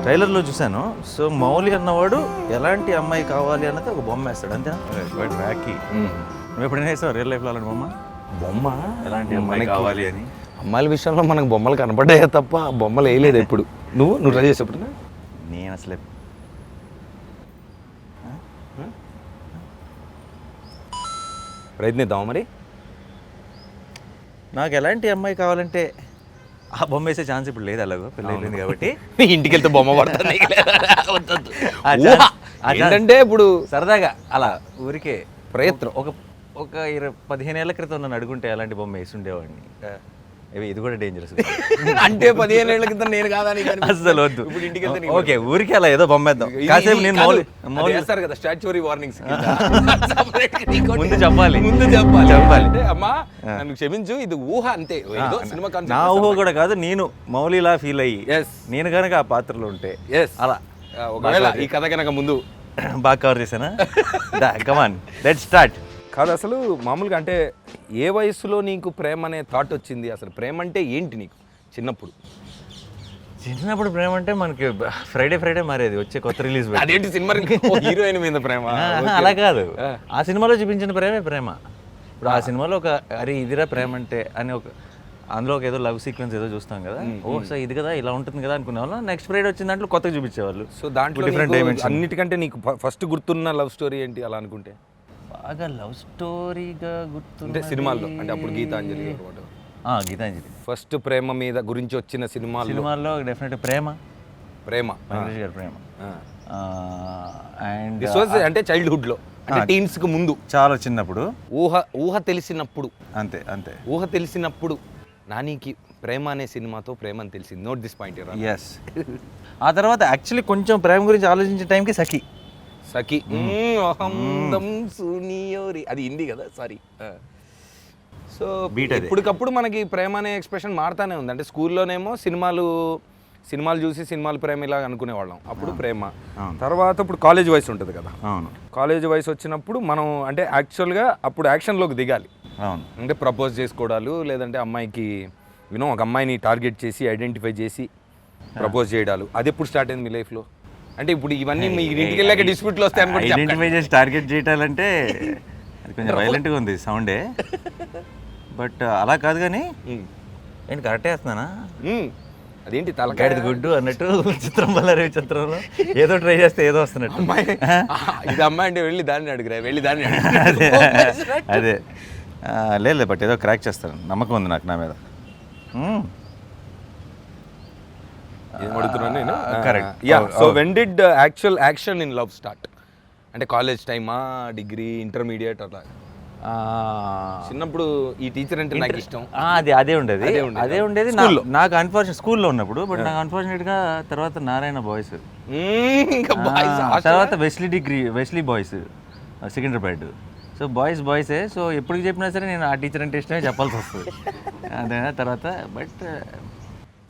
ట్రైలర్లో చూశాను. సో మౌలి అన్నవాడు ఎలాంటి అమ్మాయి కావాలి అన్నది ఒక బొమ్మ వేస్తాడు అంతేనా? రాఖీ నువ్వు ఎప్పుడైనా వేస్తావు రియల్ లైఫ్లో అలాంటి బొమ్మ ఎలాంటి అమ్మాయి కావాలి అని? అమ్మాయిల విషయంలో మనకు బొమ్మలు కనపడ్డాయే తప్ప బొమ్మలు వేయలేదు ఎప్పుడు. నువ్వు ట్రై చేసేప్పుడు నేను అసలే ప్రయత్నిద్దాం మరి. నాకు ఎలాంటి అమ్మాయి కావాలంటే ఆ బొమ్మ వేసే ఛాన్స్ ఇప్పుడు లేదు, అలాగో పెళ్ళి అయిపోయింది కాబట్టి. ఇంటికి వెళ్తే బొమ్మ పడుతుంది ఏంటంటే ఇప్పుడు సరదాగా అలా ఊరికే ప్రయత్నం. ఒక 15 ఏళ్ల క్రితం నన్ను అడుగుంటే అలాంటి బొమ్మ వేసి ఉండేవాడిని. ఇది కూడా డేంజరస్ అంటే 15 ఏళ్ల క్రితం నేను కాదా అసలు వద్దు. ఇప్పుడు ఇంటికి వెళ్తే ఓకే ఊరికి అలా ఏదో బొమ్మ వేద్దాం కాసేపు. నేను మౌలి చేస్తారు కదా స్టాచ్యూరీ వార్నింగ్స్. ముందు చెప్పాలి అంటే అమ్మా నన్ను క్షమించు, ఇది ఊహ అంతే. సినిమా నా ఊహ కూడా కాదు, నేను మౌలిలా ఫీల్ అయ్యి నేను కనుక ఆ పాత్రలో ఉంటే అలా ఒకవేళ ఈ కథ కనుక ముందు బాగా కవర్ చేశానా? Come on let's start. కాదు అసలు మామూలుగా అంటే ఏ వయసులో నీకు ప్రేమ అనే థాట్ వచ్చింది? అసలు ప్రేమ అంటే ఏంటి నీకు చిన్నప్పుడు? చిన్నప్పుడు ప్రేమ అంటే మనకి ఫ్రైడే మారేది వచ్చే కొత్త రిలీజ్. అదేంటి సినిమా హీరోయిన్ మీద ప్రేమ? అలా కాదు, ఆ సినిమాలో చూపించిన ప్రేమే ప్రేమ. ఇప్పుడు ఆ సినిమాలో ఒక అరే ఇదిరా ప్రేమ అంటే అని ఒక అందులో ఒక ఏదో లవ్ సీక్వెన్స్ ఏదో చూస్తాం కదా, ఓ సో ఇది కదా ఇలా ఉంటుంది కదా అనుకునే వాళ్ళు. నెక్స్ట్ ఫ్రైడే వచ్చిన దాంట్లో కొత్తగా చూపించేవాళ్ళు. సో దాంట్లో డిఫరెంట్ డైమెన్షన్. అన్నిటికంటే నీకు ఫస్ట్ గుర్తున్న లవ్ స్టోరీ ఏంటి అలా అనుకుంటే? బాగా లవ్ స్టోరీగా గుర్తుంటే సినిమాల్లో అంటే అప్పుడు గీతాంజలి. గీతాంజలి ఫస్ట్ ప్రేమ మీద గురించి వచ్చిన సినిమాల్లో డెఫినెట్ ప్రేమ వెంకటేష్ గారి ప్రేమ. అండ్ దిస్ వాజ్ అంటే చైల్డ్హుడ్ లో, అంటే టీన్స్ కు ముందు, చాలా చిన్నప్పుడు, ఊహ తెలిసినప్పుడు. అంతే ఊహ తెలిసినప్పుడు నానికి ప్రేమ అనే సినిమాతో ప్రేమ అని తెలిసింది. Note this point. ఎస్. ఆ తర్వాత యాక్చువల్లీ కొంచెం ప్రేమ గురించి ఆలోచించే టైంకి సఖి సునియోరి అది హిందీ కదా, సారీ. సో ఇప్పటికప్పుడు మనకి ప్రేమ అనే ఎక్స్ప్రెషన్ మారుతానే ఉంది. అంటే స్కూల్లోనేమో సినిమాలు చూసి సినిమాలు ప్రేమ ఇలా అనుకునేవాళ్ళం. అప్పుడు ప్రేమ. తర్వాత ఇప్పుడు కాలేజ్ వయసు ఉంటుంది కదా, కాలేజ్ వయసు వచ్చినప్పుడు మనం అంటే యాక్చువల్గా అప్పుడు యాక్షన్లోకి దిగాలి. అంటే ప్రపోజ్ చేసుకోవడాలు, లేదంటే అమ్మాయికి ఒక అమ్మాయిని టార్గెట్ చేసి ఐడెంటిఫై చేసి ప్రపోజ్ చేయడాలు. అది ఎప్పుడు స్టార్ట్ అయింది మీ లైఫ్లో? అంటే ఇప్పుడు ఇవన్నీ మీ ఇంటికి వెళ్ళాక డిస్ప్యూట్లు వస్తాయి అనుకుంటే ఐడెంటిఫై చేసి టార్గెట్ చేయటాలంటే అది కొంచెం వైలెంట్గా ఉంది సౌండే, బట్ అలా కాదు. కానీ ఏంటి కరెక్టే వేస్తున్నానా? అదేంటి తలకాయది గుడ్డు అన్నట్టు చిత్రం బల్లారి చిత్రంలో ఏదో ట్రై చేస్తే ఏదో వస్తున్నట్టు. అమ్మాయి ఇది అమ్మాయి అంటే వెళ్ళి దాన్ని అడుగురా, వెళ్ళి దాన్ని అదే లేదు, బట్ ఏదో క్రాక్ చేస్తాను, నమ్మకం ఉంది నాకు నా మీద. Correct. Yeah. So when did actual action in love start? అంటే కాలేజ్ టైమా, డిగ్రీ, ఇంటర్మీడియట్ అట్లా? చిన్నప్పుడు ఈ టీచర్ అంటే నాకు ఇష్టం, అదే ఉండేది నాకు అన్ఫార్చునేట్ స్కూల్లో ఉన్నప్పుడు. బట్ నాకు అన్ఫార్చునేట్గా తర్వాత నారాయణ బాయ్స్, తర్వాత వెస్లీ బాయ్స్ సికింద్రాబాద్. సో బాయ్సే. సో ఎప్పటికి చెప్పినా సరే నేను ఆ టీచర్ అంటే ఇష్టమే చెప్పాల్సి వస్తుంది. అదే తర్వాత బట్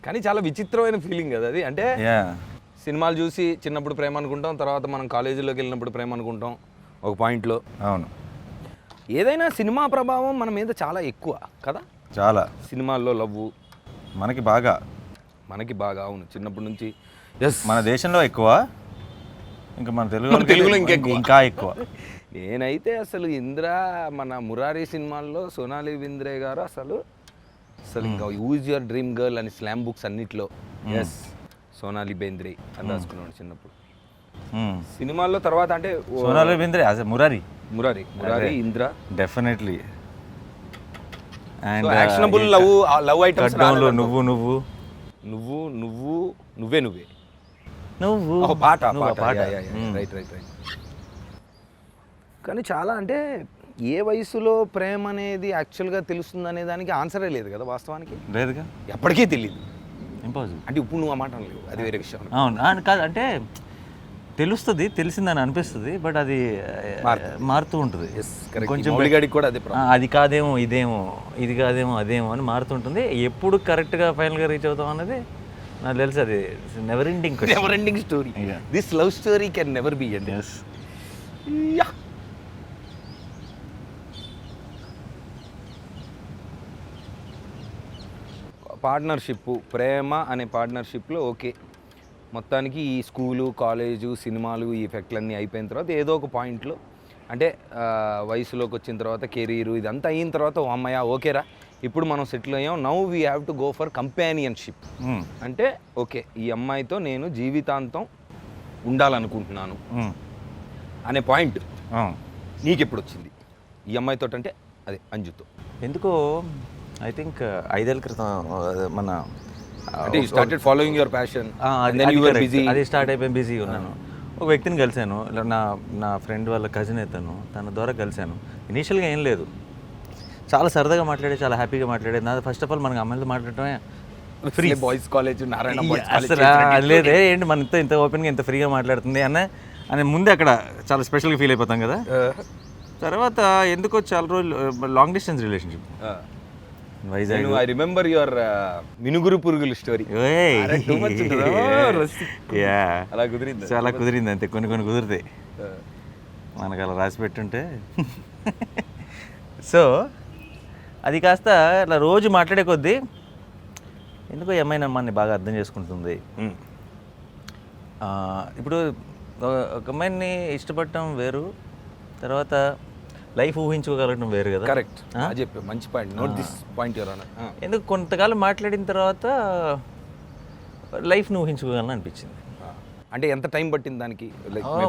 కానీ చాలా విచిత్రమైన ఫీలింగ్ కదా అది. అంటే సినిమాలు చూసి చిన్నప్పుడు ప్రేమ అనుకుంటాం, తర్వాత మనం కాలేజీలోకి వెళ్ళినప్పుడు ప్రేమ అనుకుంటాం ఒక పాయింట్లో. అవును, ఏదైనా సినిమా ప్రభావం మన మీద చాలా ఎక్కువ కదా. చాలా సినిమాల్లో లవ్ మనకి బాగా అవును, చిన్నప్పటి నుంచి. మన దేశంలో ఎక్కువ, ఇంకా మన తెలుగులో ఇంకా ఎక్కువ. నేనైతే అసలు మన మురారి సినిమాల్లో సోనాలి బింద్రే గారు అసలు ఇంకా యూజ్ యువర్ డ్రీమ్ గర్ల్ అని స్లామ్ బుక్స్ అన్నిట్లో సోనాలి బేంద్రే అని రాసుకున్నాడు చిన్నప్పుడు. సినిమాల్లో తర్వాత అంటే Sonali Bendre Murari Indra definitely. And actionable love items నువ్వే పాట. రైట్. కానీ చాలా అంటే ఏ వయసులో ప్రేమ అనేది యాక్చువల్గా తెలుస్తుంది అనే దానికి ఆన్సరే లేదు కదా వాస్తవానికి. లేదుగా, ఎప్పటికీ తెలియదు. ఇంపాసిబుల్. అంటే ఇప్పుడు నువ్వు ఆ మాట అనలేవు, అది వేరే విషయం. అవును కాదు, అంటే తెలిసిందని అనిపిస్తుంది, బట్ అది మారుతూ ఉంటుంది. కొంచెం కూడా అది కాదేమో ఇదేమో, ఇది కాదేమో అదేమో అని మారుతుంటుంది. ఎప్పుడు కరెక్ట్గా ఫైనల్గా రీచ్ అవుతాం అన్నది నాకు తెలుసు. అది never ending story. This love story can never be end. Partnership, ప్రేమ అనే పార్ట్నర్షిప్లో ఓకే మొత్తానికి ఈ స్కూలు కాలేజు సినిమాలు ఈ ఎఫెక్ట్లన్నీ అయిపోయిన తర్వాత ఏదో ఒక పాయింట్లో అంటే వయసులోకి వచ్చిన తర్వాత కెరీరు ఇదంతా అయిన తర్వాత ఓ అమ్మయ్య ఓకేరా ఇప్పుడు మనం సెటిల్ అయ్యాం, now we have to go for companionship. అంటే ఓకే ఈ అమ్మాయితో నేను జీవితాంతం ఉండాలనుకుంటున్నాను అనే పాయింట్ నీకు ఎప్పుడు వచ్చింది ఈ అమ్మాయితో? అంటే అదే అంజుతో. ఎందుకో ఐ థింక్ 5 ఏళ్ళ క్రితం మన అంటే you started following your passion, అది స్టార్ట్ అయిపోయి బిజీగా ఉన్నాను. ఒక వ్యక్తిని కలిశాను, నా ఫ్రెండ్ వాళ్ళ కజిన్ అవుతాను, తన ద్వారా కలిశాను. ఇనీషియల్గా ఏం లేదు, చాలా సరదాగా మాట్లాడే, చాలా హ్యాపీగా మాట్లాడేది. నా ఫస్ట్ ఆఫ్ ఆల్ మనకి అమ్మాయిలతో మాట్లాడటమే ఫ్రీ. బాయ్స్ కాలేజ్ అసలు లేదే ఏంటి మన ఇంత ఓపెన్గా ఇంత ఫ్రీగా మాట్లాడుతుంది అని ముందే అక్కడ చాలా స్పెషల్గా ఫీల్ అయిపోతాం కదా. తర్వాత ఎందుకో చాలా రోజులు long distance relationship Vizag. I remember your మినుగురు పురుగుల స్టోరీ. అలా కుదిరింది, చాలా కుదిరింది అంతే. కొన్ని కుదురుతాయి మనకు అలా రాసి పెట్టుంటే. సో అది కాస్త అలా రోజు మాట్లాడే కొద్దీ ఎందుకో ఏమైనా అమ్మాయిని బాగా అర్థం చేసుకుంటుంది. ఇప్పుడు ఒక అమ్మాయిని ఇష్టపడటం వేరు, తర్వాత లైఫ్ ఊహించుకోగలగడం వేరు కదా. కరెక్ట్, చెప్పి మంచి point, note this point your honour. ఎందుకు కొంతకాలం మాట్లాడిన తర్వాత లైఫ్ని ఊహించుకోగలను అనిపించింది. అంటే ఎంత టైం పట్టింది దానికి? ఒక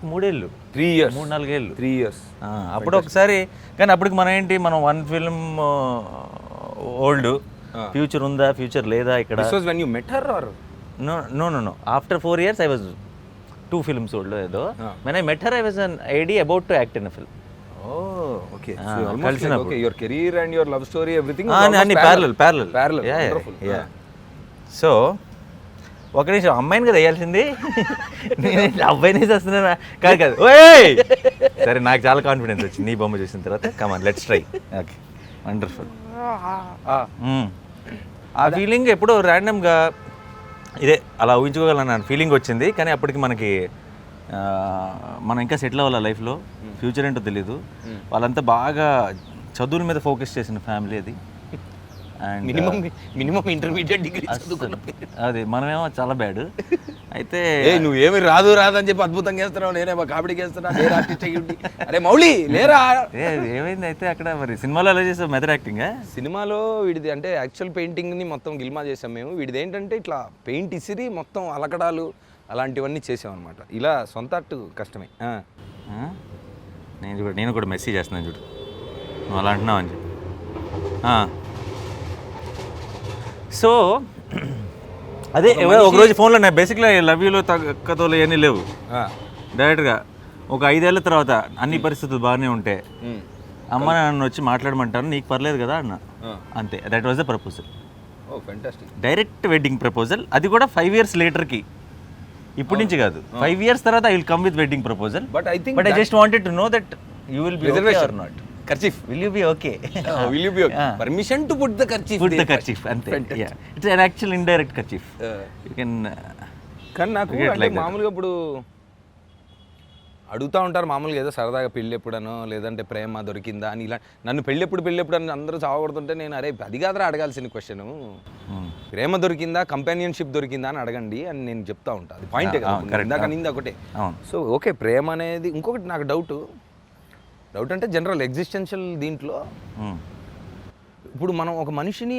3 ఏళ్ళు, 3 years, 3-4 ఏళ్ళు, 3 years. అప్పుడు ఒకసారి. కానీ అప్పటికి మనం ఏంటి, మనం 1 film ఓల్డ్, ఫ్యూచర్ ఉందా ఫ్యూచర్ లేదా ఇక్కడ. This was when you met her or? No. After 4 years I was 2 films old ఏదో. When I met her I was an AD about to act in a film. Oh, okay. So almost like, okay, your career and your love story, everything అన్ని parallel. Wonderful. Yeah. So ఒక నిమిషం, అమ్మాయిని కదా వేయాల్సింది, నేను అబ్బాయిని చేస్తున్నానా? కాదు. ఓయ్ సరే, నాకు చాలా కాన్ఫిడెన్స్ వచ్చింది నీ బొమ్మ చూసిన తర్వాత. Come on let's try. Okay, wonderful. ఆ ఫీలింగ్ ఎప్పుడో ర్యాండమ్గా ఇదే అలా ఊహించుకోగలను ఫీలింగ్ వచ్చింది. కానీ అప్పటికి మనకి మనం ఇంకా సెటిల్ అవ్వాలి లైఫ్లో, ఫ్యూచర్ ఏంటో తెలీదు. వాళ్ళంతా బాగా చదువుల మీద ఫోకస్ చేసిన ఫ్యామిలీ అది. అండ్ మినిమం ఇంటర్మీడియట్ డిగ్రీ అది మనమేమో చాలా బ్యాడ్. అయితే నువ్వేమి రాదు అని చెప్పి అద్భుతంగా చేస్తున్నావు, నేనేమో కామెడీకి చేస్తున్నా, అరే మౌళి లేరా. ఏమైంది అయితే అక్కడ మరి సినిమాలో ఎలా చేసావు? Method acting. సినిమాలో వీడిది అంటే యాక్చువల్ పెయింటింగ్ని మొత్తం గిల్మా చేసాం మేము. వీడిది ఏంటంటే ఇట్లా పెయింట్ ఇసిరి మొత్తం అలకడాలు అలాంటివన్నీ చేసామన్నమాట. ఇలా సొంత అట్టు కష్టమే. నేను కూడా మెసేజ్ చేస్తున్నాను చూడు, నువ్వు అలా అంటున్నావు అని చెప్పి. సో అదే ఒకరోజు ఫోన్లో నేను బేసిక్గా లవ్ యూలో తగ్గతోలు ఏమీ లేవు. డైరెక్ట్గా ఒక 5 ఏళ్ళ తర్వాత అన్ని పరిస్థితులు బాగానే ఉంటే అమ్మ నన్ను వచ్చి మాట్లాడమంటాను, నీకు పర్లేదు కదా అన్న. అంతే, that was the proposal. Direct wedding proposal. అది కూడా 5 years లేటర్కి, ఇప్పటి నుంచి కాదు, 5 years తర్వాత I will come with wedding proposal. But I just wanted to know that you will be okay or not. Kerchief. Will you be okay? Will you be okay? Permission to put the kerchief. Put the kerchief. Ante. Yeah. It's an actual indirect kerchief. You can. కానీ నాకు అంటే మామూలుగా ఇప్పుడు అడుగుతూ ఉంటారు మామూలుగా, ఏదో సరదాగా పెళ్ళి ఎప్పుడనో లేదంటే ప్రేమ దొరికిందా అని. ఇలా నన్ను పెళ్ళి ఎప్పుడు అని అందరూ చావగొడుతుంటే నేను అరే అది కాదురా అడగాల్సిన క్వశ్చన్, ప్రేమ దొరికిందా కంపానియన్షిప్ దొరికిందా అని అడగండి అని నేను చెప్తా ఉంటాను. అది పాయింట్ కదా, ఇందాక నింది ఒకటే. సో ఓకే, ప్రేమ అనేది. ఇంకొకటి నాకు డౌట్ అంటే జనరల్ ఎగ్జిస్టెన్షియల్ దీంట్లో ఇప్పుడు మనం ఒక మనిషిని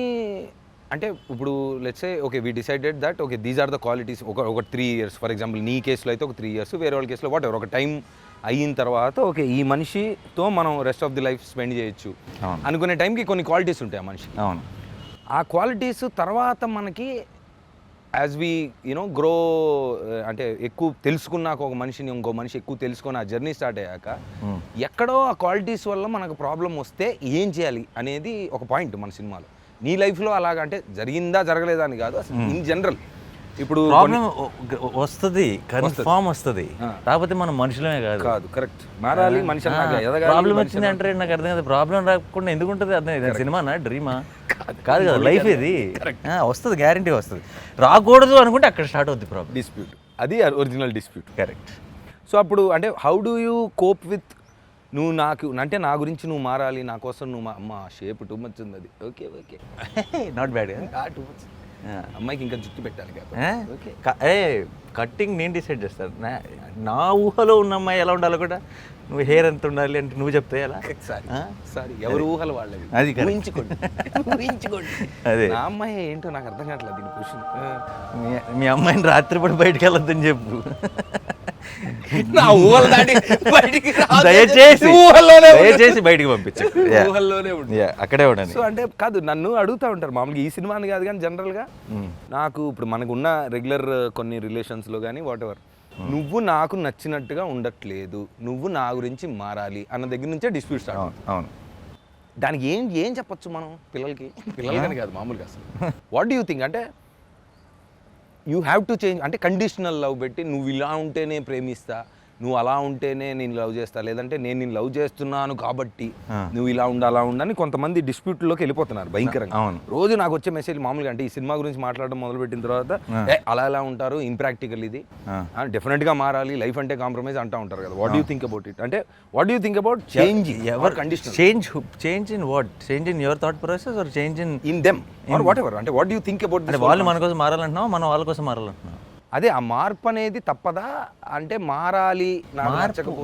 అంటే ఇప్పుడు let's say okay we decided that okay these are the qualities. ఒక 3 years ఫర్ ఎగ్జాంపుల్, నీ కేసులో అయితే ఒక 3 years, వేరే వాళ్ళ కేసులో వాట్ ఎవర్ ఒక టైం అయిన తర్వాత ఓకే ఈ మనిషితో మనం rest of the life spend చేయొచ్చు అనుకునే టైంకి కొన్ని క్వాలిటీస్ ఉంటాయి ఆ మనిషికి. అవును, ఆ క్వాలిటీస్ తర్వాత మనకి యాజ్ వీ యూనో గ్రో అంటే ఎక్కువ తెలుసుకున్నాక ఒక మనిషిని ఇంకో మనిషి ఎక్కువ తెలుసుకొని ఆ జర్నీ స్టార్ట్ అయ్యాక ఎక్కడో ఆ క్వాలిటీస్ వల్ల మనకు ప్రాబ్లం వస్తే ఏం చేయాలి అనేది ఒక పాయింట్ మన సినిమాలో. నీ లైఫ్లో అలాగా అంటే జరిగిందా జరగలేదా అని కాదు, అసలు ఇన్ జనరల్ ఇప్పుడు ప్రాబ్లం వస్తుంది, కన్ఫామ్ వస్తుంది. కాకపోతే మనం మనుషులమే కాదు. కరెక్ట్, మారాలి మనిషి. ప్రాబ్లం వచ్చింది అంటే నాకు అర్థం కాదు, ప్రాబ్లం రాకుండా ఎందుకు ఉంటుంది అర్థం. సినిమానా డ్రీమా కాదు కదా, లైఫ్ ఇది వస్తుంది, గ్యారంటీ వస్తుంది. రాకూడదు అనుకుంటే అక్కడ స్టార్ట్ అవుద్ది ప్రాబ్లం, డిస్ప్యూట్. అది ఒరిజినల్ డిస్ప్యూట్. కరెక్ట్. సో అప్పుడు అంటే how do you cope with నువ్వు నాకు అంటే నా గురించి నువ్వు మారాలి, నా కోసం నువ్వు అమ్మ షేప్ టూ మచ్ ఉంది, అది okay not bad, too much అమ్మాయికి ఇంకా జుట్టు పెట్టాలి కదా. కట్టింగ్ నేను డిసైడ్ చేస్తాను. నా ఊహలో ఉన్న అమ్మాయి ఎలా ఉండాలో కూడా నువ్వు హెయిర్ ఎంత ఉండాలి అంటే నువ్వు చెప్తే ఎలా? సారీ, ఎవరు ఊహలు వాళ్ళవి. అది ఊహించుకోండి. అదే నా అమ్మాయి ఏంటో నాకు అర్థం కావట్లేదు దీని క్వశ్చన్. మీ అమ్మాయిని రాత్రిపూట బయటకు వెళ్ళొద్దని చెప్పు. నా ఊహలు దాటి బయటికి దయచేసి బయటికి పంపించు. ఊహల్లోనే ఉంటుంది, అక్కడే ఉండండి. సో అంటే కాదు, నన్ను అడుగుతూ ఉంటారు మామూలుగా, ఈ సినిమాని కాదు కానీ జనరల్గా నాకు ఇప్పుడు మనకు ఉన్న రెగ్యులర్ కొన్ని రిలేషన్స్లో కానీ వాట్ ఎవర్, నువ్వు నాకు నచ్చినట్టుగా ఉండట్లేదు, నువ్వు నా గురించి మారాలి అన్న దగ్గర నుంచే డిస్ప్యూట్ స్టార్ట్. అవును. దానికి ఏం చెప్పొచ్చు మనం పిల్లలకని కాదు మామూలుగా అసలు వాట్ డూ యూ థింక్? అంటే యూ హ్యావ్ టు చేంజ్, అంటే కండిషనల్ లవ్ పెట్టి నువ్వు ఇలా ఉంటేనే ప్రేమిస్తా, నువ్వు అలా ఉంటేనే నేను లవ్ చేస్తా, లేదంటే నేను నిన్ను లవ్ చేస్తున్నాను కాబట్టి నువ్వు ఇలా ఉండి అలా ఉండని కొంతమంది డిస్ప్యూట్లోకి వెళ్ళిపోతున్నారు భయంకరంగా. రోజు నాకు వచ్చే మెసేజ్ మామూలుగా, అంటే ఈ సినిమా గురించి మాట్లాడడం మొదలుపెట్టిన తర్వాత అలా ఎలా ఉంటారు, ఇంప్రాక్టికల్ ఇది, డెఫినెట్గా మారాలి, లైఫ్ అంటే కాంప్రమైజ్ అంటూ ఉంటారు కదా. What do think about it? అంటే what do think about change ever condition? Change in what? Change in your thought process or change in them or whatever? అంటే వాట్ డూ థింక్ అబౌట్? అంటే వాళ్ళు మన కోసం మారాలంటున్నావు, మనం వాళ్ళ కోసం మారాలంటున్నావు. అదే ఆ మార్పు అనేది తప్పదా? అంటే మారాలి,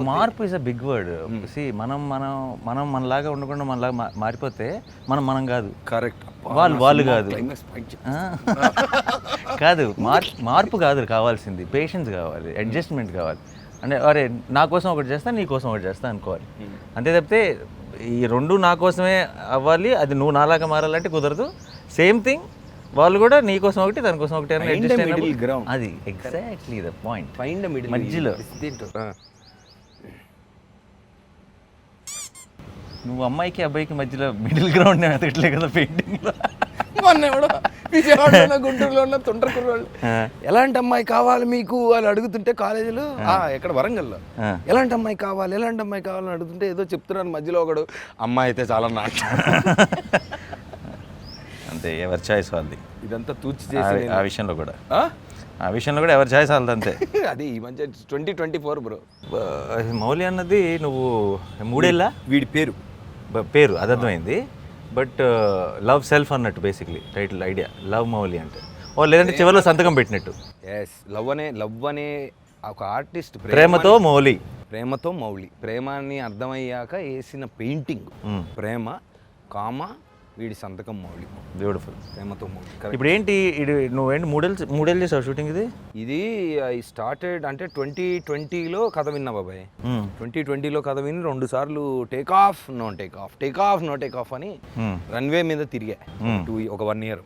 మార్పు is a big word. See మనం మనలాగా ఉండకుండా మనలాగా మారిపోతే మనం కాదు. కరెక్ట్. వాళ్ళు కాదు. కాదు, మార్పు కాదు కావాల్సింది, పేషెన్స్ కావాలి, అడ్జస్ట్మెంట్ కావాలి. అంటే అరే నా కోసం ఒకటి చేస్తా, నీ కోసం ఒకటి చేస్తా అనుకోవాలి. అంతే తప్పితే ఈ రెండు నా కోసమే అవ్వాలి, అది నువ్వు నాలాగా మారాలంటే కుదరదు. సేమ్ థింగ్ వాళ్ళు కూడా నీ కోసం ఒకటి, దాని కోసం ఒకటి. అది ఎగ్జాక్ట్లీ ద పాయింట్. మధ్యలో నువ్వు అమ్మాయికి అబ్బాయికి మధ్యలో మిడిల్ గ్రౌండ్ ఎతకట్లే కదా పెయింటింగ్. విజయవాడలో గుంటూరులో ఉన్న తొండరకుర్రోళ్ళు ఎలాంటి అమ్మాయి కావాలి మీకు అని అడుగుతుంటే కాలేజీలో, ఎక్కడ వరంగల్లో ఎలాంటి అమ్మాయి కావాలని అడుగుతుంటే ఏదో చెప్తున్నాను, మధ్యలో ఒకడు అమ్మాయి అయితే చాలా నాకు అంతే, ఎవరి చాయిస్ వాళ్ళది. ఇదంతా తూచి చేసి ఆ విషయంలో కూడా ఎవరి చాయిస్ వాళ్ళది అంతే. అది ఈ మధ్య 2024 బ్రో. మౌలి అన్నది నువ్వు మూడేళ్ళ వీడి పేరు అది అర్థమైంది. బట్ లవ్ సెల్ఫ్ అన్నట్టు basically title idea, love Mouli అంటే. లేదంటే చివరిలో సంతకం పెట్టినట్టు. లవ్ అనే ఒక ఆర్టిస్ట్ ప్రేమతో మౌలి, ప్రేమాన్ని అర్థమయ్యాక వేసిన పెయింటింగ్ ప్రేమ, కామ, వీడి సంతకం మౌలి. బ్యూటిఫుల్. ప్రేమతో మౌలి. ఇప్పుడు ఏంటి నువ్వేంటి మూడేళ్ళు చేసావు షూటింగ్? ఇది ఐ స్టార్టెడ్ అంటే 2020లో కథ విన్నా బాబాయ్. 2020లో కథ విని 2 సార్లు take off no take off అని రన్వే మీద తిరిగా ఒక 1 year.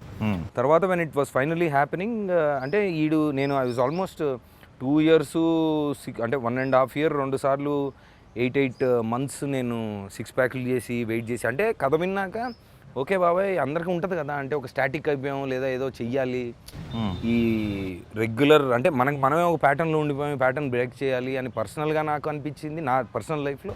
తర్వాత when it was finally happening, అంటే నేను ఐ వాజ్ ఆల్మోస్ట్ 2 years, అంటే 1.5 year 2 సార్లు 8 months నేను 6 ప్యాక్లు చేసి వెయిట్ చేసి, అంటే కథ విన్నాక ఓకే బాబాయ్ అందరికీ ఉంటుంది కదా, అంటే ఒక స్టాటిక్ అయిపోయాం లేదా ఏదో చెయ్యాలి, ఈ రెగ్యులర్ అంటే మనమే ఒక ప్యాటర్న్లో ఉండిపోయాం, ప్యాటర్న్ బ్రేక్ చేయాలి అని పర్సనల్గా నాకు అనిపించింది నా పర్సనల్ లైఫ్లో.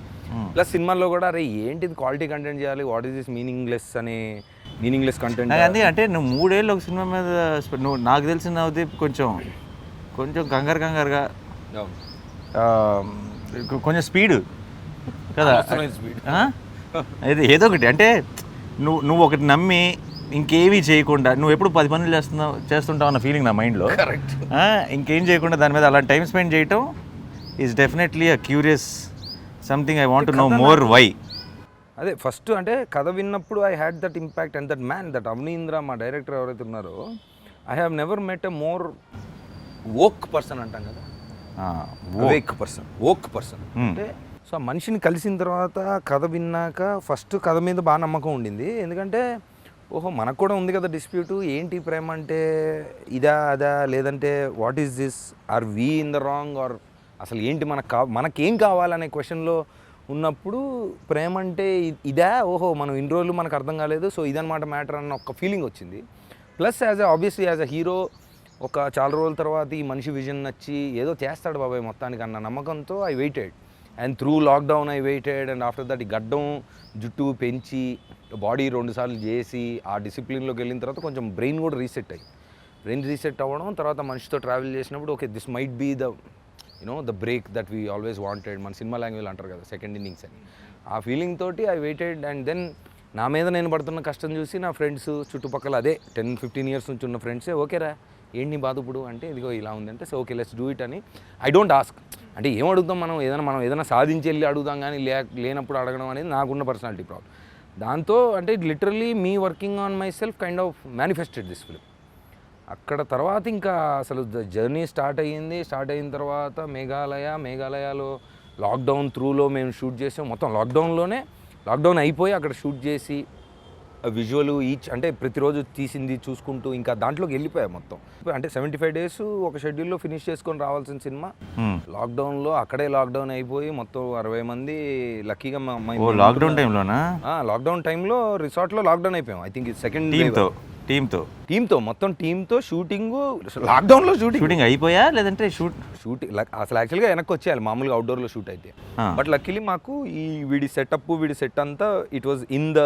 ప్లస్ సినిమాల్లో కూడా అరే ఏంటిది క్వాలిటీ కంటెంట్ చేయాలి, what is this meaningless content. అంటే నువ్వు 3 ఏళ్ళు ఒక సినిమా మీద నువ్వు నాకు తెలిసిన కొంచెం కంగారుగా కొంచెం స్పీడ్ కదా, ఏదో ఒకటి అంటే నువ్వు ఒకటి నమ్మి ఇంకేమీ చేయకుండా నువ్వు ఎప్పుడు 10 పనులు చేస్తుంటావు అన్న ఫీలింగ్ నా మైండ్లో. ఇంకేం చేయకుండా దాని మీద అలా టైం స్పెండ్ చేయటం is definitely a curious something. I want to know more why. అదే ఫస్ట్ అంటే కథ విన్నప్పుడు I had that impact and that man, that Avaneendra మా డైరెక్టర్ ఎవరైతే ఉన్నారో, I have never met a more woke person అంటాం కదా, వోక్ పర్సన్ అంటే. సో ఆ మనిషిని కలిసిన తర్వాత కథ విన్నాక ఫస్ట్ కథ మీద బాగా నమ్మకం ఉండింది. ఎందుకంటే ఓహో మనకు కూడా ఉంది కదా డిస్ప్యూట్, ఏంటి ప్రేమ అంటే అదా లేదంటే what is this, are we in the wrong, or అసలు ఏంటి మనకేం కావాలనే క్వశ్చన్లో ఉన్నప్పుడు ప్రేమ అంటే ఓహో మనం ఇన్ని రోజులు మనకు అర్థం కాలేదు, సో ఇదన్నమాట మ్యాటర్ అన్న ఒక ఫీలింగ్ వచ్చింది. Plus obviously as a hero ఒక చాలా రోజుల తర్వాత ఈ మనిషి విజన్ నచ్చి ఏదో చేస్తాడు బాబాయ్ మొత్తానికి అన్న నమ్మకంతో I weighted. And through lockdown I weighted. And after that ఈ గడ్డం జుట్టు పెంచి బాడీ 2 సార్లు చేసి ఆ డిసిప్లిన్లోకి వెళ్ళిన తర్వాత కొంచెం బ్రెయిన్ కూడా రీసెట్ అవ్వడం, తర్వాత మనిషితో ట్రావెల్ చేసినప్పుడు okay this might be the break that we always wanted. మన సినిమా లాంగ్వేజ్ అంటారు కదా సెకండ్ ఇన్నింగ్స్ అని, ఆ ఫీలింగ్ తోటి ఐ వెయిటెడ్. అండ్ దెన్ నా మీద నేను పడుతున్న కష్టం చూసి నా ఫ్రెండ్స్ చుట్టుపక్కల అదే 10-15 ఇయర్స్ నుంచి ఉన్న ఫ్రెండ్సే ఓకేరా ఏంటి నీ బాధ ఇప్పుడు అంటే ఇదిగో ఇలా ఉందంటే so okay let's do it అని ఐ డోంట్ ఆస్క్. అంటే ఏం అడుగుతాం మనం ఏదైనా సాధించి వెళ్ళి అడుగుతాం కానీ లేనప్పుడు అడగడం అనేది నాకున్న పర్సనాలిటీ ప్రాబ్లం. దాంతో అంటే ఇది మీ working on my self kind of manifested this film. అక్కడ తర్వాత ఇంకా అసలు జర్నీ స్టార్ట్ అయిన తర్వాత మేఘాలయలో లాక్డౌన్ త్రూలో మేము షూట్ చేసాం. మొత్తం లాక్డౌన్ అయిపోయి అక్కడ షూట్ చేసి విజువల్ ఈచ్ అంటే ప్రతిరోజు తీసింది చూసుకుంటూ ఇంకా దాంట్లోకి వెళ్ళిపోయాయి మొత్తం. అంటే 75 days ఒక షెడ్యూల్లో ఫినిష్ చేసుకొని రావాల్సిన సినిమా లాక్డౌన్లో అక్కడే లాక్డౌన్ అయిపోయి మొత్తం 60 మంది లక్కీగా లాక్డౌన్ టైంలో రిసార్ట్లో లాక్డౌన్ అయిపోయాం. ఐ థింక్ సెకండ్ టీంతో మొత్తం టీంతో షూటింగ్ లాక్డౌన్లో షూటింగ్ అయిపోయా లేదంటే షూటింగ్ అసలు యాక్చువల్గా వెనక్కి వచ్చేయాలి మామూలుగా అవుట్డోర్లో షూట్ అయితే. బట్ లక్కీలీ మాకు ఈ వీడి సెట్ అంతా ఇట్ వాజ్ ఇన్ ద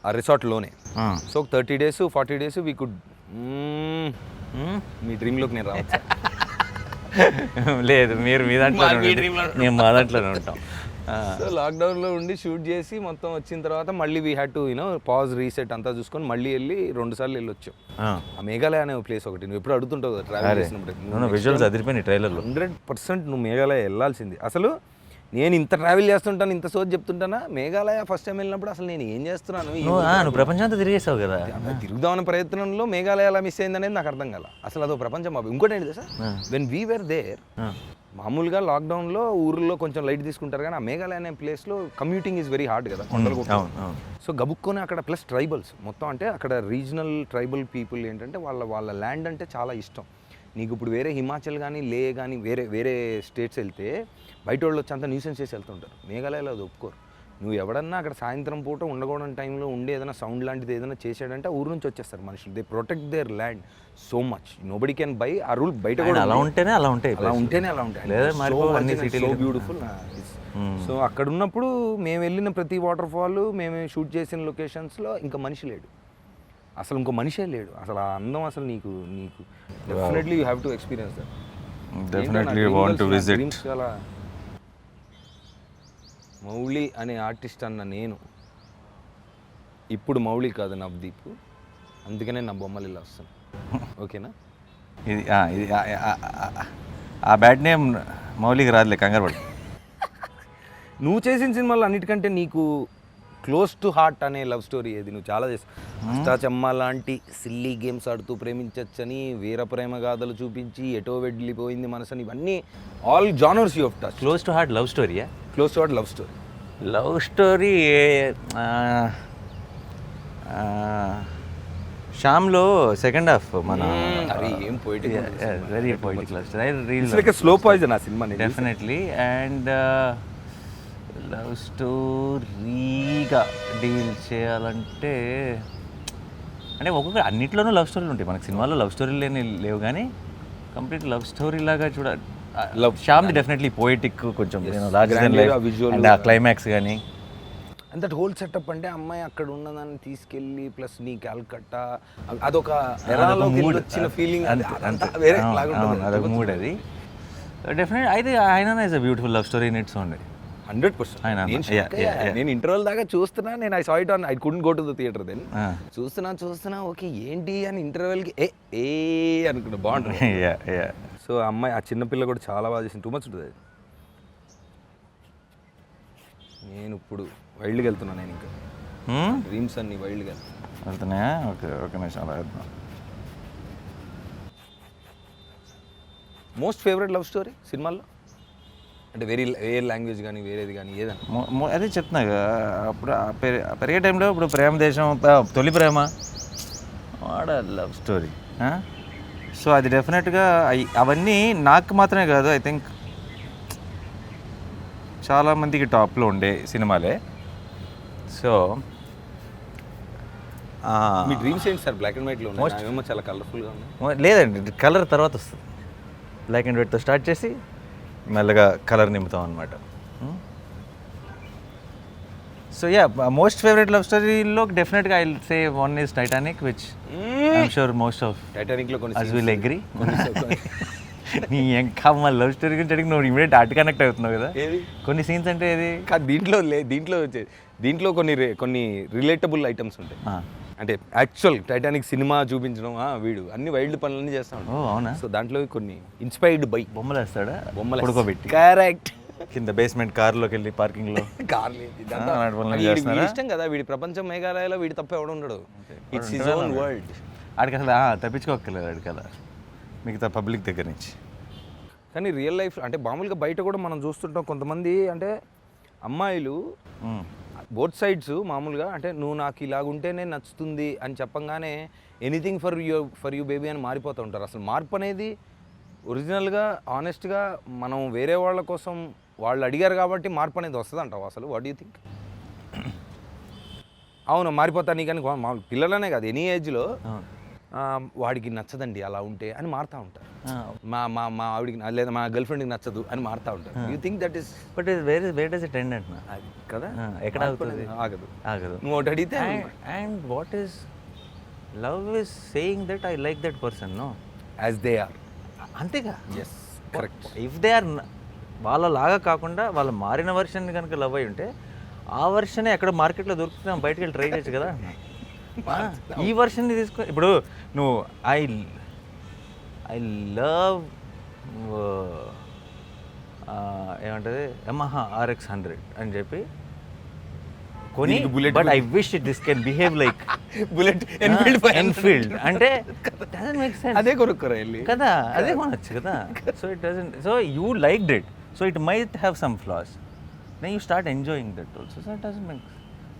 ఆ రిసార్ట్లోనే. So 30 days 40 days we could మీ డ్రీమ్లోకి నేను రావచ్చు. లేదు మీరు మీ దాంట్లో మేము మా దాంట్లోనే ఉంటాం. సో లాక్డౌన్లో ఉండి షూట్ చేసి మొత్తం వచ్చిన తర్వాత మళ్ళీ we had to pause reset అంతా చూసుకొని మళ్ళీ వెళ్ళి 2 సార్లు వెళ్ళొచ్చాం. ఆ మేఘాలయ అనే ప్లేస్ ఒకటి నువ్వు ఎప్పుడు అడుగుతుంటావు కదా ట్రావెల్ చేసినప్పుడు. విజువల్స్ అదిరిపోయినాయి ట్రైలర్లో. 100% నువ్వు మేఘాలయ వెళ్ళాల్సింది. అసలు నేను ఇంత ట్రావెల్ చేస్తుంటాను ఇంత సోచ్ చెప్తుంటానా, మేఘాలయ ఫస్ట్ టైం వెళ్ళినప్పుడు అసలు నేను ఏం చేస్తున్నాను. నువ్వు ప్రపంచం అంతా తిరిగేసావు కదా. తిరుగుదామన్న ప్రయత్నంలో మేఘాలయ ఎలా మిస్ అయింది అనేది నాకు అర్థం కాల. అసలు అదో ప్రపంచం బాబు. ఇంకోటి ఏంటి sir, when we were there మామూలుగా లాక్డౌన్లో ఊర్లో కొంచెం లైట్ తీసుకుంటారు కానీ ఆ మేఘాలయ అనే ప్లేస్లో కమ్యూటింగ్ ఈజ్ వెరీ హార్డ్ కదా కొండలు. సో గబుక్కొని అక్కడ ప్లస్ ట్రైబల్స్ మొత్తం అంటే అక్కడ రీజనల్ ట్రైబల్ పీపుల్ ఏంటంటే వాళ్ళ ల్యాండ్ అంటే చాలా ఇష్టం. నీకు ఇప్పుడు వేరే హిమాచల్ కానీ కానీ వేరే స్టేట్స్ వెళ్తే బయట వాళ్ళు వచ్చి అంతా న్యూసెన్స్ చేసి వెళ్తుంటారు. మేఘాలయలో అది ఒప్పుకోరు. నువ్వు ఎవడన్నా అక్కడ సాయంత్రం పూట ఉండకూడని టైంలో ఉండి ఏదైనా సౌండ్ లాంటిది ఏదైనా చేసాడంటే ఊరు నుంచి వచ్చేస్తారు మనుషులు. They protect there land so much. Nobody can buy. ఆ రూల్ బయట కూడా అలా ఉంటేనే అలా ఉంటాయి. So beautiful. సో అక్కడ ఉన్నప్పుడు మేము వెళ్ళిన ప్రతి వాటర్ ఫాల్ మేము షూట్ చేసిన లొకేషన్స్లో ఇంకా మనిషి లేడు, అసలు ఇంకో మనిషే లేడు. అసలు ఆ అందం అసలు నీకు definitely you have to experience that. Definitely want to visit. చాలా మౌళి అనే ఆర్టిస్ట్ అన్న నేను ఇప్పుడు మౌళి కాదు నవదీప్, అందుకనే నా బొమ్మలు ఇలా వస్తాను. ఓకేనా? ఇది ఆ బ్యాడ్ నేమ్ మౌలికి రాదులే, కంగారు పడు. నువ్వు చేసిన సినిమాలు అన్నిటికంటే నీకు క్లోజ్ టు హార్ట్ అనే లవ్ స్టోరీ ఏది? నువ్వు చాలా చేస్తావు. అష్టాచమ్మ లాంటి సిల్లీ గేమ్స్ ఆడుతూ ప్రేమించచ్చని, వీర ప్రేమ గాథలు చూపించి, ఎటో వెళ్ళిపోయింది మనసుని, ఇవన్నీ all genres you of touch. Close to heart love స్టోరీయా? Close to heart love story శ్యామ్లో సెకండ్ హాఫ్ మన ఏం poetic, very poetic love story. Like slow poison ఆ సినిమా డెఫినెట్లీ. అండ్ లవ్ స్టోరీగా డీల్ చేయాలంటే అంటే ఒక్కొక్క అన్నిట్లోనూ లవ్ స్టోరీలు ఉంటాయి. మనకి సినిమాలో లవ్ స్టోరీలు లేవు కానీ కంప్లీట్ లవ్ స్టోరీ లాగా చూడాలి. శ్యామ్ది డెఫినెట్లీ పోయిటిక్, కొంచెం అండ్ ఆ క్లైమాక్స్ కానీ అండ్ దట్ హోల్ సెటప్. అంటే అమ్మాయి అక్కడ ఉన్నదాన్ని తీసుకెళ్ళి ప్లస్ నీ క్యాల్కట్టా అదొక వచ్చిన ఫీలింగ్, అదొక మూడ్. అది డెఫినెట్ అయితే ఆయన is a beautiful love story in its own way. 100%. నేను ఇంటర్వెల్ దాకా చూస్తున్నా, నేను I saw it on, I couldn't go to the theatre then. చూస్తున్నా ఓకే ఏంటి అని ఇంటర్వెల్కి ఏ అనుకున్నా బాగుంటుంది. సో అమ్మాయి ఆ చిన్నపిల్ల కూడా చాలా బాగా చేసింది. టూ మచ్ ఉంటుంది. నేను ఇప్పుడు వైల్డ్కి వెళ్తున్నాను. నేను ఇంకా డ్రీమ్స్ అన్ని వైల్డ్గా వెళ్తున్నాయా? ఓకే ఓకే నిమిషం. మోస్ట్ ఫేవరెట్ లవ్ స్టోరీ సినిమాల్లో అంటే వేరే లాంగ్వేజ్ కానీ వేరేది కానీ ఏదన్నా? అదే చెప్తున్నా అప్పుడు పెరిగే టైంలో ఇప్పుడు ప్రేమ దేశం, తొలి ప్రేమ, వాడ లవ్ స్టోరీ. సో అది డెఫినెట్గా అవన్నీ నాకు మాత్రమే కాదు, ఐ థింక్ చాలామందికి టాప్లో ఉండే సినిమాలే. సో మీ డ్రీమ్స్ ఏంటి సార్? బ్లాక్ అండ్ వైట్లో ఏమో చాలా కలర్ఫుల్గా ఉన్నాయి. లేదండి, కలర్ తర్వాత వస్తుంది. బ్లాక్ అండ్ వైట్తో స్టార్ట్ చేసి మెల్లగా కలర్ నింపుతాం అనమాట. So yeah, most favourite love స్టోరీలో డెఫినెట్గా I will say one is Titanic, which I'm sure most of టైటానిక్లో as will agree. నీ ఇంకా మా లవ్ స్టోరీ గురించి అడిగి నువ్వు ఇమీడియట్ అటు కనెక్ట్ అవుతున్నావు కదా. ఏది కొన్ని సీన్స్ అంటే ఏది కాదు దీంట్లో కొన్ని రిలేటబుల్ ఐటమ్స్ ఉంటాయి. అంటే యాక్చువల్ టైటానిక్ సినిమా చూపించడం వీడు అన్ని వైల్డ్ పనులన్నీ చేస్తా ఓ ఉంటాడు. అవునా. సో దాంట్లో కొన్ని ఇన్స్పైర్డ్ బై బొమ్మలు వేస్తాడా బొమ్మలు పడుకోబెట్టి కరెక్ట్. కింద బేస్మెంట్ కార్లోకి వెళ్ళి పార్కింగ్లో ఇష్టం కదా వీడి ప్రపంచం మేఘాలయలో వీడి తప్ప ఎవడు ఉండడు. It's his own world. ఆడికి అసలు తప్పించుకోక్కర్లేదు ఆడికి అలా మిగతా పబ్లిక్ దగ్గర నుంచి. కానీ రియల్ లైఫ్ అంటే మామూలుగా బయట కూడా మనం చూస్తుంటాం కొంతమంది అంటే అమ్మాయిలు బోత్ సైడ్స్ మామూలుగా అంటే నువ్వు నాకు ఇలాగుంటేనే నచ్చుతుంది అని చెప్పంగానే ఎనీథింగ్ ఫర్ యూ బేబీ అని మారిపోతూ ఉంటారు. అసలు మార్పు అనేది ఒరిజినల్గా ఆనెస్ట్గా మనం వేరే వాళ్ళ కోసం వాళ్ళు అడిగారు కాబట్టి మార్పు అనేది వస్తుంది అంటావు అసలు? What you think? అవును మారిపోతాను కానీ మామూలు పిల్లలనే కాదు ఎనీ ఏజ్లో వాడికి నచ్చదండి అలా ఉంటే అని మారుతూ ఉంటారు. మా మా మా ఆవిడికి లేదా మా గర్ల్ ఫ్రెండ్కి నచ్చదు అని మారుతూ ఉంటారు. You think that is but where does it end అంటున్నా అది కదా ఎక్కడ అవుతుంది? ఆగదు నువ్వు ఒకటి అడిగితే. And what is love is saying that I like that person no as they are. అంతేగా. Yes correct. If they are వాళ్ళలాగా కాకుండా వాళ్ళ మారిన వర్షన్ కనుక లవ్ అయి ఉంటే ఆ వర్షనే ఎక్కడ మార్కెట్లో దొరుకుతున్నా బయటకు వెళ్ళి ట్రై చేయొచ్చు కదా. ఈ వర్షన్ని తీసుకో. ఇప్పుడు నువ్వు ఐ లవ్ ఏమంటది యమహా RX 100 అని చెప్పి కొని but I wish this can behave like Bullet Enfield అంటే డజంట్ మేక్ సెన్స్. అదే కొనుక్కోరా వెళ్ళి కదా, అదే కొనొచ్చు కదా. So it doesn't, so you liked it, so it might have some flaws, then you start enjoying that also. So it doesn't make.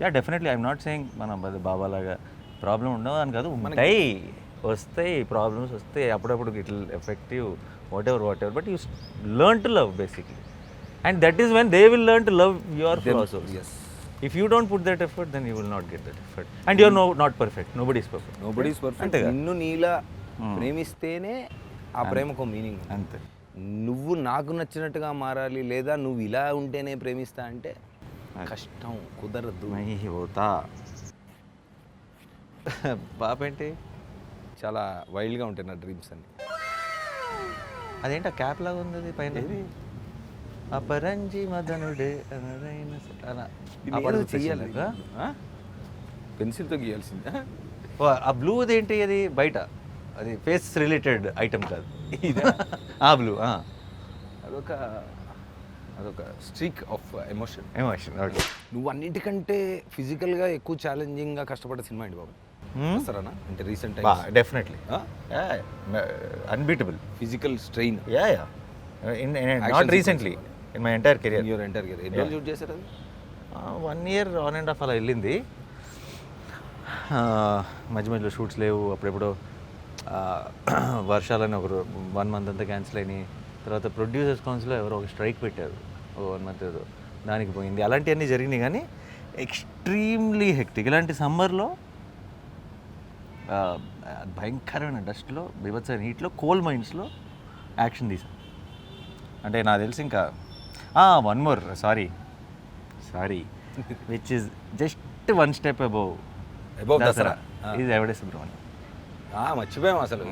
Yeah definitely I'm not saying మన బాబాలాగా problem ఉండవు అని కాదు, ఉంటాయి, వస్తాయి ప్రాబ్లమ్స్ వస్తాయి అప్పుడప్పుడు, it will effective what ever, but you learn to love basically, and that is when they will learn to love your flaws also. Yes. If you don't put that effort, then you will not get that effort. And you're not perfect. Nobody is perfect. Nobody is perfect. నిన్ను నీలా ప్రేమిస్తేనే ఆ ప్రేమకు meaning. అంతే. నువ్వు నాకు నచ్చినట్టుగా మారాలి లేదా నువ్వు ఇలా ఉంటేనే ప్రేమిస్తా అంటే కష్టం, కుదరదు. పోతా పాప ఏంటి చాలా వైల్డ్గా ఉంటాయి నా డ్రీమ్స్ అన్ని. అదేంటి ఆ క్యాప్ లాగా ఉంది పైన, అపరంజి మదనుడే అలా చెయ్యాలి. పెన్సిల్తో గీయాల్సిందా? ఆ బ్లూది ఏంటి అది బయట, అది ఫేస్ రిలేటెడ్ ఐటమ్ కాదు ఆ బ్లూ. అదొక స్ట్రీక్ ఆఫ్ ఎమోషన్. ఓకే. నువ్వు అన్నిటికంటే ఫిజికల్గా ఎక్కువ ఛాలెంజింగ్గా కష్టపడ్డ సినిమా ఏంటి బాబు? సరేనా అంటే recent definitely unbeatable physical strain. Not recently in my entire career. Your entire career ఎన్ని రోజులు షూట్ చేశారు అది? 1 year ఆన్ అండ్ ఆఫ్ అలా వెళ్ళింది. మధ్య మధ్యలో షూట్స్ లేవు, అప్పుడెప్పుడు వర్షాలని ఒక 1 month అంతా క్యాన్సిల్ అయినాయి. తర్వాత ప్రొడ్యూసర్స్ కౌన్సిల్లో ఎవరో ఒక స్ట్రైక్ పెట్టారు 1 month ఏదో, దానికి పోయింది. అలాంటివన్నీ జరిగినాయి కానీ ఎక్స్ట్రీమ్లీ హెక్టిక్. ఇలాంటి సమ్మర్లో భయంకరమైన డస్ట్లో, బీభత్సమైన హీట్లో, కోల్ మైన్స్లో యాక్షన్ తీసాం. అంటే నాకు తెలిసి ఇంకా one more sorry which is just 1 step above Dasara ఇది ఎవడే సుబ్రహ్మణ్యం. మర్చిపోయాం అసలు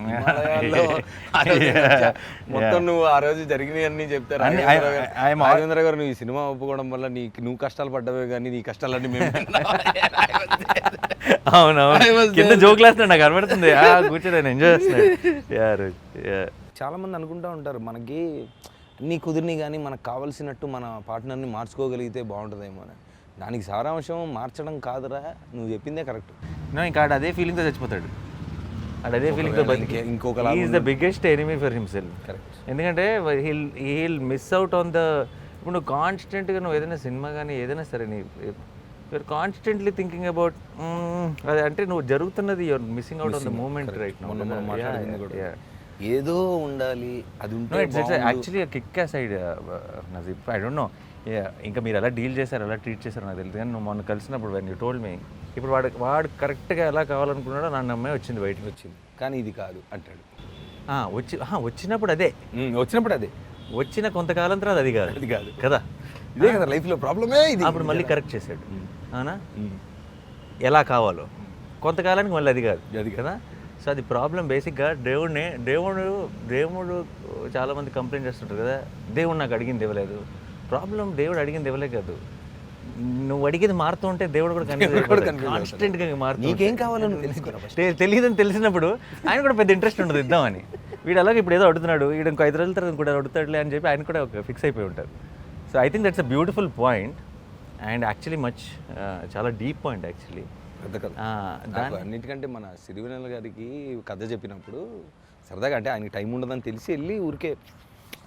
మొత్తం. నువ్వు ఆ రోజు జరిగినవన్నీ చెప్తారు రాఘవేంద్ర గారు. నువ్వు ఈ సినిమా ఒప్పుకోవడం వల్ల నువ్వు కష్టాలు పడ్డవే కానీ నీ కష్టాలన్నీ మేము. అవునవును, కింద జోక్ వేస్తున్నాడు నాకు కనబడుతుంది, కూర్చొని ఎంజాయ్ చేస్తున్నాడు. చాలా మంది అనుకుంటూ ఉంటారు మనకి అన్నీ కుదిరిని కానీ మనకు కావాల్సినట్టు మన పార్ట్నర్ని మార్చుకోగలిగితే బాగుంటుందేమో అని. దానికి సారాంశం మార్చడం కాదురా, నువ్వు చెప్పిందే కరెక్ట్. ఇంకా అదే ఫీలింగ్తో చచ్చిపోతాడు, అదే ఫీలింగ్తో బతికే ఇంకొక is the biggest enemy for himself. Correct. ఎందుకంటే he'll miss out on the, ఇప్పుడు నువ్వు కాన్స్టెంట్గా నువ్వు ఏదైనా సినిమా కానీ ఏదైనా సరే నీ యూఆర్ కాన్స్టెంట్లీ థింకింగ్ అబౌట్ అదే, అంటే నువ్వు జరుగుతున్నది you're missing out on the moment right now. ఏదో ఉండాలి అది ఉంటే. Actually kick side Najeeb, I don't know ఇంకా మీరు ఎలా డీల్ చేశారు, ఎలా ట్రీట్ చేశారు నాకు తెలియదు, కానీ నువ్వు మొన్న కలిసినప్పుడు వెన్ యూ టోల్డ్ మీ, ఇప్పుడు వాడు కరెక్ట్గా ఎలా కావాలనుకున్నాడో నన్ను అమ్మాయి వచ్చింది, బయటకు వచ్చింది, కానీ ఇది కాదు అంటాడు. వచ్చినప్పుడు అదే, వచ్చిన కొంతకాలం తర్వాత అది కాదు కదా, ఇదే కదా లైఫ్లో ప్రాబ్లమే ఇది. అప్పుడు మళ్ళీ కరెక్ట్ చేశాడు, అవునా, ఎలా కావాలో కొంతకాలానికి మళ్ళీ అది కాదు కదా. సో అది ప్రాబ్లం బేసిక్గా దేవుడు చాలామంది కంప్లైంట్ చేస్తుంటారు కదా, దేవుడు నాకు అడిగింది ఇవ్వలేదు. ప్రాబ్లం దేవుడు అడిగింది ఇవ్వలే కాదు, నువ్వు అడిగేది మారుతూ ఉంటే దేవుడు కూడా కాన్స్టెంట్గా మారుతూ. నీకేం కావాలో తెలియదని తెలిసినప్పుడు ఆయన కూడా పెద్ద ఇంట్రెస్ట్ ఉండదు ఇద్దామని. వీడు అలాగే ఇప్పుడు ఏదో అడుగుతున్నాడు, వీడు ఇంకో 5 రోజుల తర్వాత కూడా అడుగుతాడులే అని చెప్పి ఆయన కూడా ఒక ఫిక్స్ అయిపోయి ఉంటారు. So I think that's a beautiful point and actually చాలా డీప్ పాయింట్ యాక్చువల్లీ. పెద్ద కథ. అన్నిటికంటే మన సిరివెన్నెల గారికి కథ చెప్పినప్పుడు సరదాగా, అంటే ఆయనకి టైం ఉండదని తెలిసి వెళ్ళి ఊరికే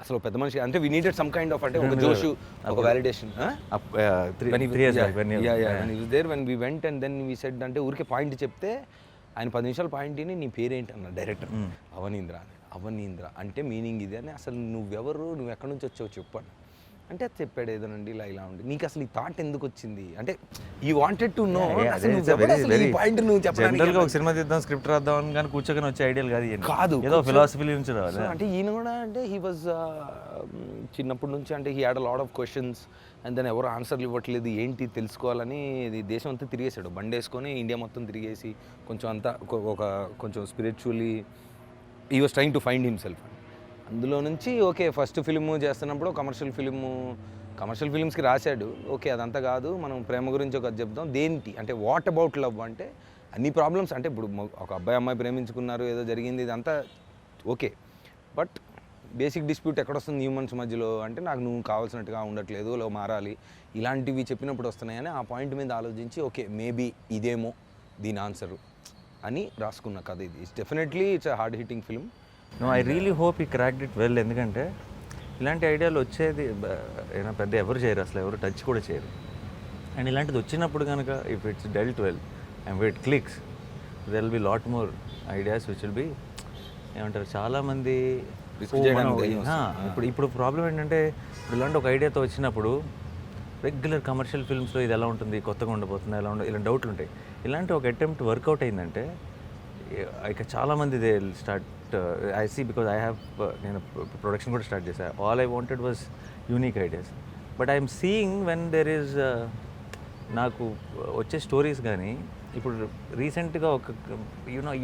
అసలు పెద్ద మనిషి అంటే we needed some kind of అంటే ఒక జోషు, ఒక validation. When we went and then we said అంటే ఊరికే పాయింట్ చెప్తే ఆయన 10 నిమిషాల పాయింట్ని నీ పేరేంటి అన్న డైరెక్టర్. అవనీంద్ర అంటే మీనింగ్ ఇది అని. అసలు నువ్వెవరు, నువ్వు ఎక్కడి నుంచి వచ్చావు చెప్పాను అంటే అది చెప్పాడు ఏదోనండి ఇలా ఉండి. నీకు అసలు ఈ థాట్ ఎందుకు వచ్చింది అంటే ఈ వాంటెడ్ టు నో పాయింట్ నువ్వు చెప్పాలి. ఒక సినిమా తీద్దాం, స్క్రిప్ట్ రాద్దాం అని కానీ కూర్చొని వచ్చే ఐడియాలు కాదు, ఏదో ఫిలాసఫీ నుంచి రావాలి. అంటే ఈయన కూడా అంటే హీ వాజ్ చిన్నప్పటి నుంచి అంటే he had a lot of questions and then ఎవరు ఆన్సర్లు ఇవ్వట్లేదు, ఏంటి తెలుసుకోవాలని దేశం అంతా తిరిగేసాడు. బండి వేసుకొని ఇండియా మొత్తం తిరిగేసి కొంచెం అంతా కొంచెం spiritually he was trying to find himself. అందులో నుంచి ఓకే ఫస్ట్ ఫిల్ము చేస్తున్నప్పుడు కమర్షియల్ ఫిల్మ్స్కి రాశాడు. ఓకే అదంతా కాదు, మనం ప్రేమ గురించి ఒక చెప్దాం. దేనికి అంటే వాట్ అబౌట్ లవ్ అంటే అన్ని ప్రాబ్లమ్స్. అంటే ఇప్పుడు ఒక అమ్మాయి ప్రేమించుకున్నారు, ఏదో జరిగింది, ఇదంతా ఓకే. బట్ బేసిక్ డిస్ప్యూట్ ఎక్కడొస్తుంది హ్యూమన్స్ మధ్యలో అంటే నాకు నువ్వు కావాల్సినట్టుగా ఉండట్లేదు, లో మారాలి, ఇలాంటివి చెప్పినప్పుడు వస్తున్నాయని ఆ పాయింట్ మీద ఆలోచించి ఓకే మేబీ ఇదేమో దీని ఆన్సరు అని రాసుకున్న కథ ఇది. It's definitely it's a hard hitting film. No I really hope he cracked it well. ఎందుకంటే ఇలాంటి ఐడియాలు వచ్చేది ఏమైనా పెద్ద ఎవరు చేయరు, అసలు ఎవరు టచ్ కూడా చేయరు. అండ్ ఇలాంటిది వచ్చినప్పుడు కనుక if it's dwelt well and it clicks there will be lot more ideas which will be ఏమంటారు చాలామంది. ఇప్పుడు ప్రాబ్లం ఏంటంటే ఇప్పుడు ఇలాంటి ఒక ఐడియాతో వచ్చినప్పుడు రెగ్యులర్ కమర్షియల్ ఫిల్మ్స్లో ఇది ఎలా ఉంటుంది, కొత్తగా ఉండబోతుంది, ఎలా ఉండదు, ఇలా డౌట్లు ఉంటాయి. ఇలాంటి ఒక అటెంప్ట్ వర్కౌట్ అయిందంటే ఇక చాలామంది they start I see because I have నేను ప్రొడక్షన్ కూడా స్టార్ట్ చేశాను. All I wanted was unique ideas. But I'm seeing when there is నాకు వచ్చే స్టోరీస్ కానీ ఇప్పుడు రీసెంట్గా ఒక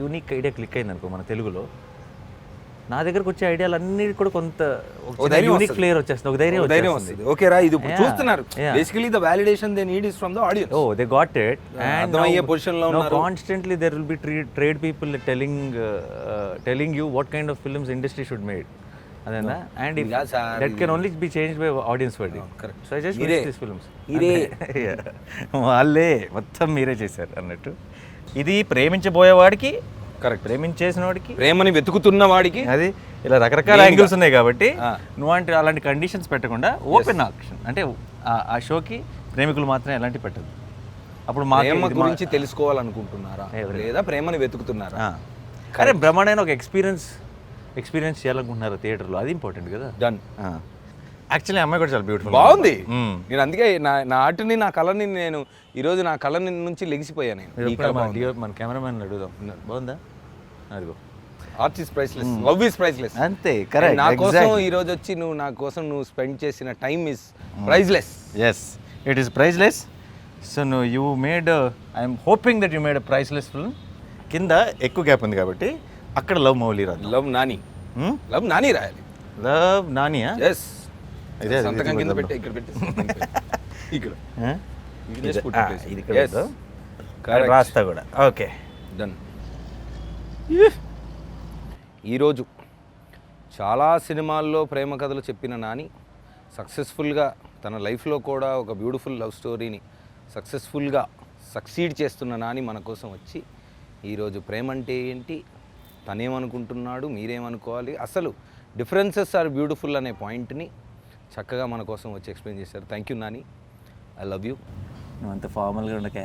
యూనిక్ ఐడియా క్లిక్ అయింది అనుకో మన తెలుగులో, నా దగ్గరకు వచ్చే ఐడియాలు అన్ని కూడా కొంత యూనిక్ ఫ్లేవర్ వచ్చేస్తుంది, ఒక ధైర్యం వస్తుంది. ఓకే రా ఇది చూస్తున్నారు basically the validation they need is from the audience. Oh they got it and అయ్యే పొజిషన్ లో ఉన్నారు. Constantly there will be trade people telling you what kind of films industry should made. అదేనా and that can only be changed by audience wording. So I just watch this films. వాళ్ళే మొత్తం మీరే చేశారు అన్నట్టు. ఇది ప్రేమించబోయేవాడికి correct, ప్రేమించేసిన వాడికి, ప్రేమని వెతుకుతున్న వాడికి, అది ఇలా రకరకాల యాంగిల్స్ ఉన్నాయి కాబట్టి నువ్వు అంటే అలాంటి కండిషన్స్ పెట్టకుండా ఓపెన్ ఆప్షన్ అంటే ఆ షోకి ప్రేమికులు మాత్రమే ఎలాంటి పెట్టదు. అప్పుడు మా ప్రేమ గురించి తెలుసుకోవాలనుకుంటున్నారా లేదా ప్రేమని వెతుకుతున్నారా? అరే బ్రహ్మాండమైన ఒక ఎక్స్పీరియన్స్ చేయాలనుకుంటున్నారు థియేటర్లో, అది ఇంపార్టెంట్ కదా. డన్. యాక్చువల్లీ అమ్మాయి కూడా చాలా బ్యూటిఫుల్, బాగుంది. నేను అందుకే నా ఆర్ట్ని, నా కళని నేను ఈరోజు నా కళ నుంచి లెగిసిపోయాను. మన కెమెరామెన్ అడుగుదాం, బాగుందా? అదిగో art is priceless, love is priceless. అంతే, కరెక్ట్. నా కోసం ఈరోజు వచ్చి నా కోసం నువ్వు స్పెండ్ చేసిన time is priceless. Yes, it is priceless. So you made, I'm hoping that you made a priceless film. కింద ఎక్కువ గ్యాప్ ఉంది కాబట్టి అక్కడ లవ్ మౌలి రాదు, లవ్ నాని రాయాలి. లవ్ నానియా? ఎస్. ఇదే సంతకం కింద పెట్టి ఇక్కడ ఇక్కడ రాస్తా కూడా. Okay done. ఈరోజు చాలా సినిమాల్లో ప్రేమ కథలు చెప్పిన నాని సక్సెస్ఫుల్గా తన లైఫ్లో కూడా ఒక బ్యూటిఫుల్ లవ్ స్టోరీని సక్సెస్ఫుల్గా సక్సీడ్ చేస్తున్న నాని మన కోసం వచ్చి ఈరోజు ప్రేమ అంటే ఏంటి, తనేమనుకుంటున్నాడు, మీరేమనుకోవాలి, అసలు డిఫరెన్సెస్ ఆర్ బ్యూటిఫుల్ అనే పాయింట్ని చక్కగా మన కోసం వచ్చి ఎక్స్ప్లెయిన్ చేశారు. Thank you Nani, I love you. నువ్వు అంత ఫార్మల్గా ఉండకే.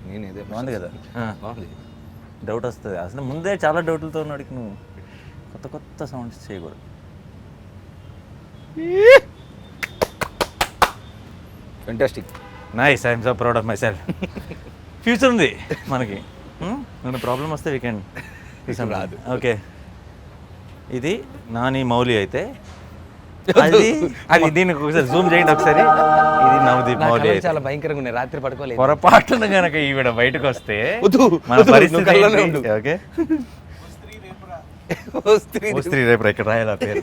నేను ఇదే బాగుంది కదా, బాగుంది. డౌట్ వస్తుంది అసలు ముందే, చాలా డౌట్లతో ఉన్నాడికి నువ్వు కొత్త సౌండ్స్ చేయకూడదు. Fantastic, nice, I'm so proud of my self. Future ఉంది మనకి, మన ప్రాబ్లం వస్తే వీకెండ్ రాదు. ఓకే, ఇది నాని మౌలి అయితే అది దీనికి ఒకసారి జూమ్ చేయండి ఒకసారి. ఇది నవదీప్ నా మౌలి. కళ్ళు చాలా భయంకరంగా ఉన్నాయి, రాత్రి పడుకోలేదు. పొరపాటున గనక ఈవిడ బయటకు వస్తే వద్దు, మన వద్దు, పరిస్థితి నువ్వు కల్లోనే ఏంటి? ఉండు. ఓకే, ఓస్త్రీ రేపురా, ఇక్కడ రాయాలి ఆ పేరు.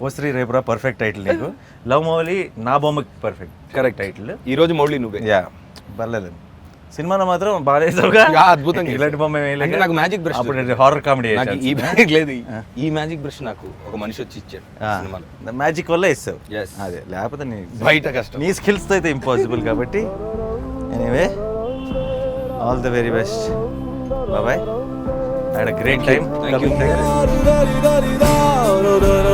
ఓస్త్రీ రేపురా పర్ఫెక్ట్ టైటిల్ నీకు. లవ్ మౌలి నా బొమ్మకి పర్ఫెక్ట్ కరెక్ట్ టైటిల్. ఈ రోజు మౌలి నువ్వే. యా, పర్లేదు. సినిమాలో మాత్రం బాగా చేసావుగా. యా, అద్భుతంగా ఇలాంటి బొమ్మ ఏమీ అంటే లేదు. నాకు మ్యాజిక్ బ్రష్ అప్పుడు హారర్ కామెడీ నాకు ఈ మ్యాజిక్ లేదు. ఈ మ్యాజిక్ బ్రష్ నాకు ఒక మనిషి వచ్చి ఇచ్చాడు సినిమాలో. మ్యాజిక్ వల్ల ఇస్తావు. Yes. అదే, లేకపోతే బయట కష్టం. నీ స్కిల్స్తో అయితే ఇంపాసిబుల్. కాబట్టి anyway, all the very best. Boy, had a great time. Thank you.